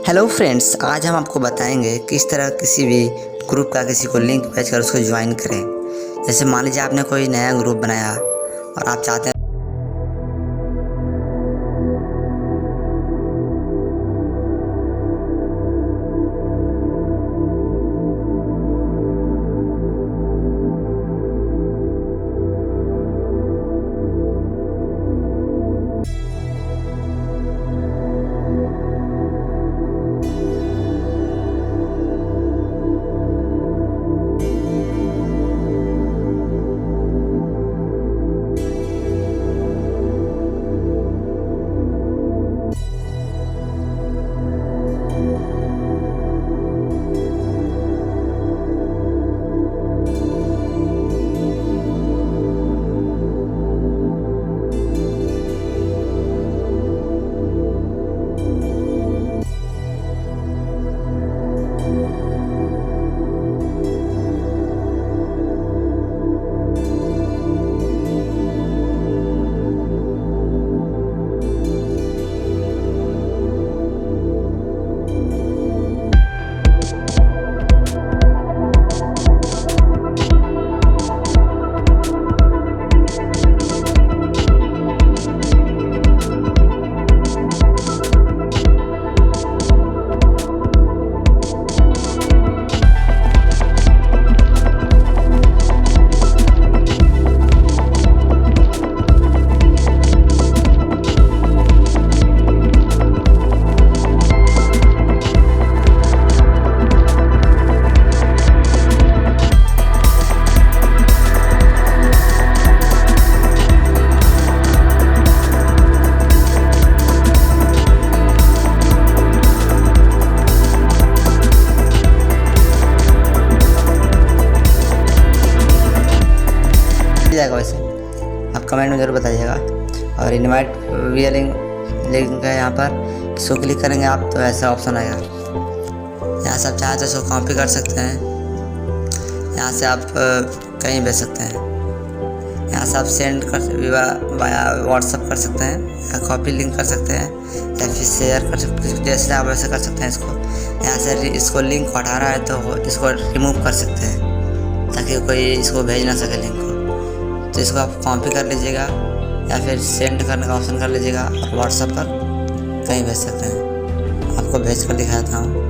Hello friends, आज हम आपको बताएंगे किस तरह किसी भी ग्रुप का किसी को लिंक भेजकर उसको ज्वाइन करें। जैसे मान लीजिए आपने कोई नया ग्रुप बनाया और आप चाहते हैं जाएगा। वैसे आप कमेंट में ज़रूर बताइएगा। और इनवाइट विया लिंक है, यहाँ पर इसको क्लिक करेंगे आप तो ऐसा ऑप्शन आएगा। यहाँ से आप चाहें तो इसको कॉपी कर सकते हैं, यहाँ से आप कहीं भेज सकते हैं। यहाँ से आप सेंड कर वाया व्हाट्सअप कर सकते हैं, या कॉपी लिंक कर सकते हैं, या फिर शेयर कर सकते हैं। जैसे आप वैसे कर सकते हैं इसको। यहाँ से इसको लिंक हटा रहा है तो इसको रिमूव कर सकते हैं, ताकि कोई इसको भेज ना सके लिंक को। तो इसको आप कॉपी कर लीजिएगा या फिर सेंड करने का ऑप्शन कर लीजिएगा और व्हाट्सएप पर कहीं भेज सकते हैं। आपको भेज कर दिखाता हूँ।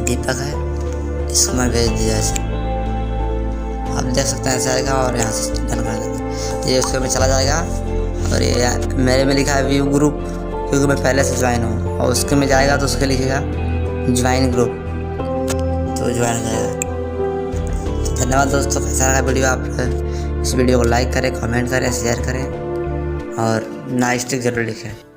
दीपक है, इसको मैं भेज दिया ऐसे, आप देख सकते हैं ऐसे आएगा और यहाँ से डन कर देंगे। ये उसके में चला जाएगा और ये मेरे में लिखा है व्यू ग्रुप, क्योंकि मैं पहले से ज्वाइन हूँ। और उसके में जाएगा तो उसके लिखेगा ज्वाइन ग्रुप, तो ज्वाइन हो जाएगा। धन्यवाद दोस्तों, कैसा लगा वीडियो। आप इस वीडियो को लाइक करें, कमेंट करें, शेयर करें और नाइस टिक जरूर लिखें।